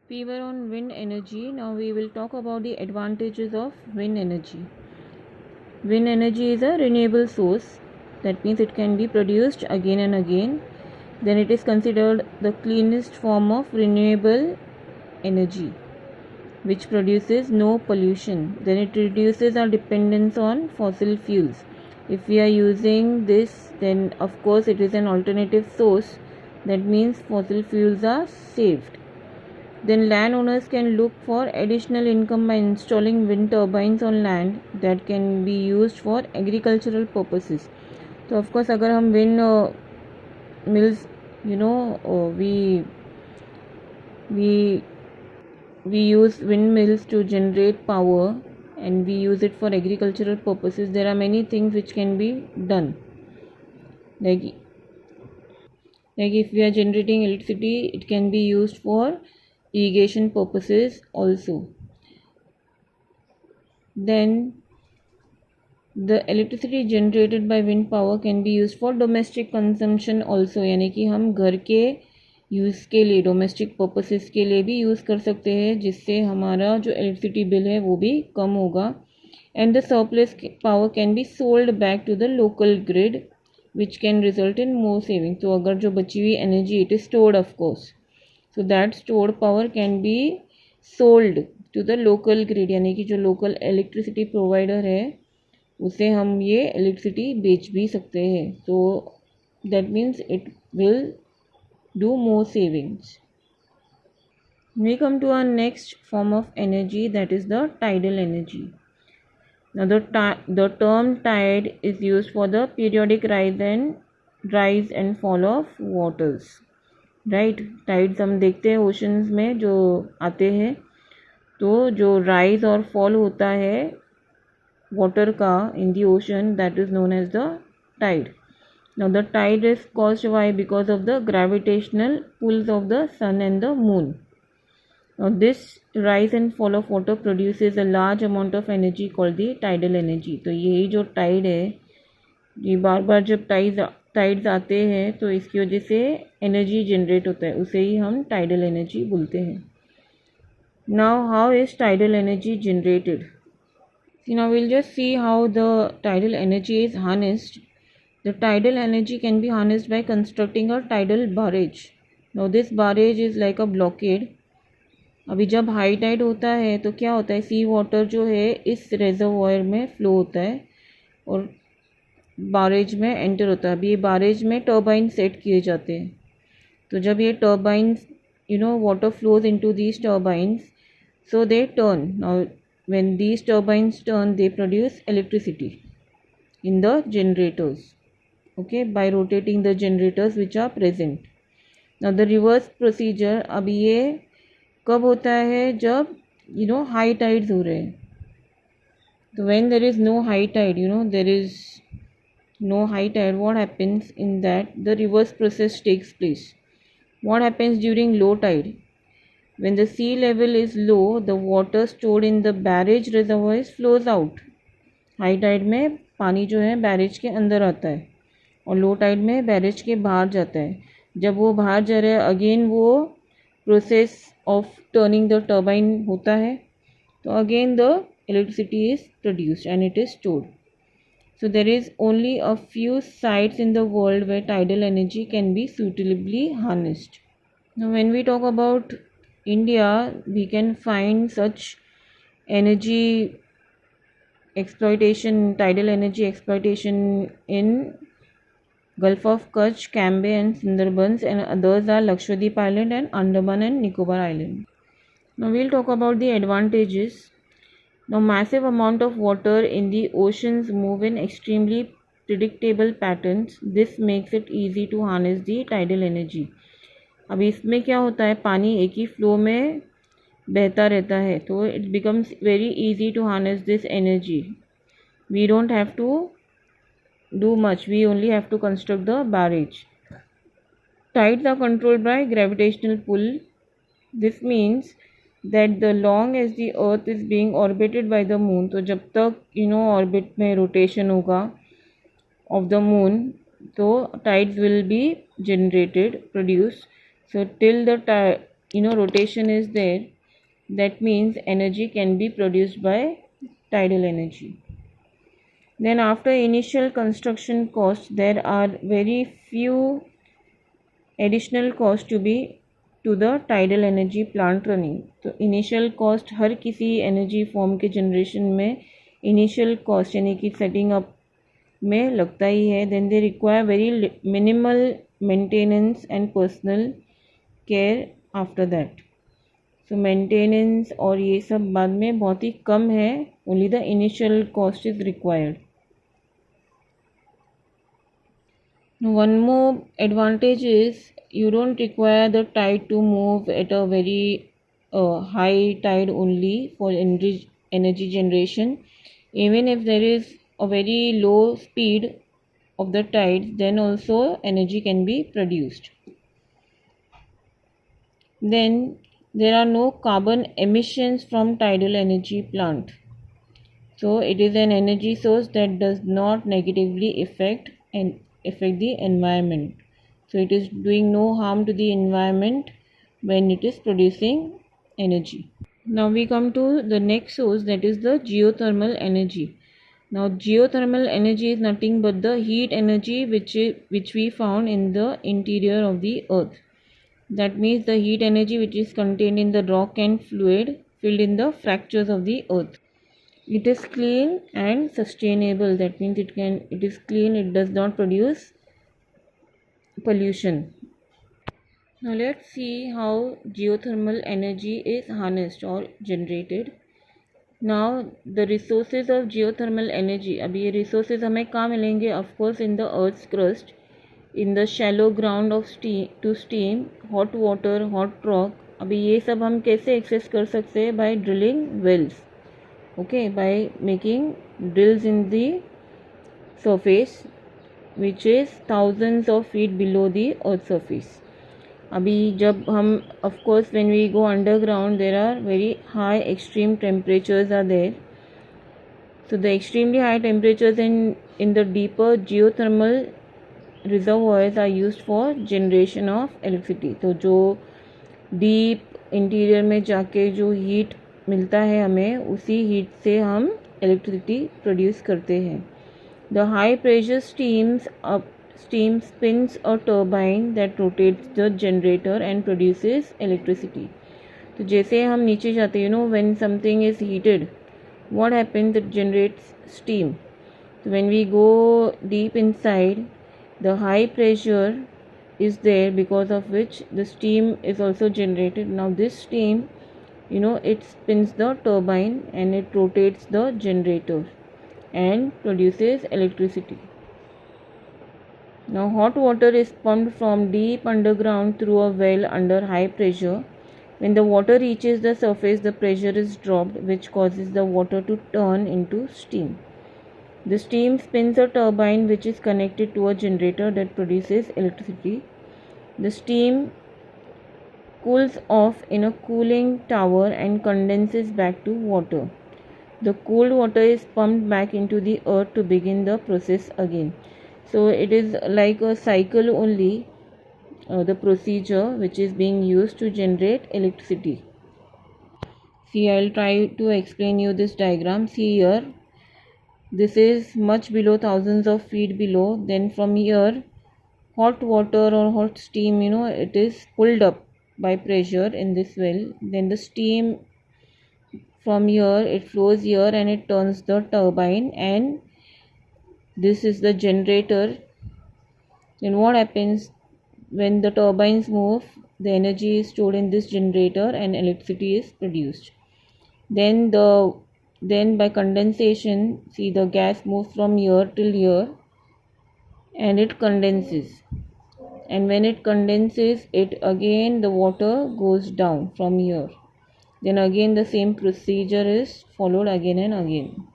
We were on wind energy. Now we will talk about the advantages of wind energy. Wind energy is a renewable source. That means it can be produced again and again. Then it is considered the cleanest form of renewable energy, which produces no pollution. Then it reduces our dependence on fossil fuels. If we are using this, then of course it is an alternative source. That means fossil fuels are saved. Then landowners can look for additional income by installing wind turbines on land that can be used for agricultural purposes. तो of course अगर हम wind mills, we use windmills to generate power and we use it for agricultural purposes. There are many things which can be done, like if we are generating electricity, it can be used for irrigation purposes also. Then the electricity generated by wind power can be used for domestic consumption also, यानी कि हम घर के use के लिए, domestic purposes के लिए भी यूज़ कर सकते हैं, जिससे हमारा जो इलेक्ट्रिसिटी बिल है वो भी कम होगा. And the surplus power can be sold back to the local grid which can result in more saving. तो अगर जो बची हुई energy, it is stored of course, so that stored power can be sold to the local grid, यानी कि जो local electricity provider है उसे हम ये इलेक्ट्रिसिटी बेच भी सकते हैं. So that means it will do more savings. We come to our next form of energy, that is the tidal energy. Now the term tide is used for the periodic rise and fall of waters. Right, tides हम देखते हैं oceans में जो आते हैं, तो जो rise और फॉल होता है वाटर का in the ocean, that is known as the tide. Now the tide is caused why? Because of the gravitational pulls of the sun and the moon. Now this rise and fall of water produces a large amount of energy called the tidal energy. तो यही जो Tide है, ये बार बार जब tides आते हैं तो इसकी वजह से एनर्जी जनरेट होता है, उसे ही हम टाइडल एनर्जी बोलते हैं. Now how is tidal energy generated? See, now we'll just see how the tidal energy is harnessed. The tidal energy can be harnessed by constructing a tidal barrage. Now this barrage is like a blockade. अभी जब high Tide होता है तो क्या होता है, सी water जो है इस रेजर्वॉयर में फ्लो होता है और बारेज में एंटर होता है. अभी ये बारेज में टर्बाइन सेट किए जाते हैं. तो जब ये turbines water flows into these turbines, so they turn. Now when these turbines turn, they produce electricity in the generators, okay, by rotating the generators which are present. Now the reverse procedure, अब ये कब होता है, जब high tides हो रहे हैं. तो when there is no high tide, there is no high tide, what happens in that? The reverse process takes place. What happens during low tide? When the sea level is low, the water stored in the barrage reservoirs flows out. High tide में पानी जो है barrage के अंदर आता है और low tide में बैरेज के बाहर जाता है. जब वो बाहर जा रहा है, अगेन वो process of turning the turbine होता है, तो again the electricity is produced and it is stored. So there is only a few sites in the world where tidal energy can be suitably harnessed. Now when we talk about India, we can find such energy exploitation, tidal energy exploitation in Gulf of Kutch, Cambay and Sundarbans, and others are Lakshadweep Island and Andaman and Nicobar Island. Now we'll talk about the advantages. Now massive amount of water in the oceans move in extremely predictable patterns. This makes it easy to harness the tidal energy. अब इसमें क्या होता है, पानी एक ही flow में बहता रहता है, तो it becomes very easy to harness this energy. We don't have to do much, we only have to construct the barrage. Tides are controlled by gravitational pull. This means that the long as the earth is being orbited by the moon, तो जब तक orbit में rotation होगा of the moon, तो tides will be generated, produced. So till the rotation is there, that means energy can be produced by tidal energy. Then after initial construction cost, there are very few additional cost to the tidal energy plant running. तो initial cost हर किसी energy form के generation में initial cost यानी कि setting up में लगता ही है. Then they require very minimal maintenance and personal care after that. So maintenance और ये सब बाद में बहुत ही कम है. Only the initial cost is required. One more advantage is you don't require the tide to move at a very high tide only for energy generation. Even if there is a very low speed of the tide, then also energy can be produced. Then there are no carbon emissions from tidal energy plant. So it is an energy source that does not negatively affect the environment. So it is doing no harm to the environment when it is producing energy. Now we come to the next source, that is the geothermal energy. Now geothermal energy is nothing but the heat energy which we found in the interior of the earth. That means the heat energy which is contained in the rock and fluid filled in the fractures of the earth. It is clean and sustainable. That means it is clean, it does not produce pollution. Now let's see how geothermal energy is harnessed or generated. Now the resources of geothermal energy, अभी ये resources हमें कहाँ मिलेंगे? Of course in the earth's crust, in the shallow ground of steam, hot water, hot rock. अभी ये सब हम कैसे access कर सकते हैं? By drilling wells. Okay, by making drills in the surface which is thousands of feet below the earth surface. अभी जब हम of course when we go underground there are very high extreme temperatures are there. So the extremely high temperatures in the deeper geothermal reservoirs are used for generation of electricity. तो जो deep interior में जाके जो heat मिलता है हमें, उसी heat से हम इलेक्ट्रिसिटी प्रोड्यूस करते हैं. The high pressure steam spins a turbine that rotates the generator and produces electricity. तो जैसे हम नीचे जाते हैं, when something is heated, what happens? It generates steam. So when we go deep inside, the high pressure is there, because of which the steam is also generated. Now this steam, it spins the turbine and it rotates the generator and produces electricity. Now hot water is pumped from deep underground through a well under high pressure. When the water reaches the surface, the pressure is dropped, which causes the water to turn into steam. The steam spins a turbine which is connected to a generator that produces electricity. The steam cools off in a cooling tower and condenses back to water. The cooled water is pumped back into the earth to begin the process again. So it is like a cycle only, the procedure which is being used to generate electricity. See, I'll try to explain you this diagram. See here, this is much below, thousands of feet below. Then from here, hot water or hot steam, it is pulled up by pressure in this well. Then the steam from here, it flows here and it turns the turbine, and this is the generator. Then what happens? When the turbines move, the energy is stored in this generator and electricity is produced. Then by condensation, see, the gas moves from here till here and it condenses. And when it condenses, the water goes down from here. Then again the same procedure is followed again and again.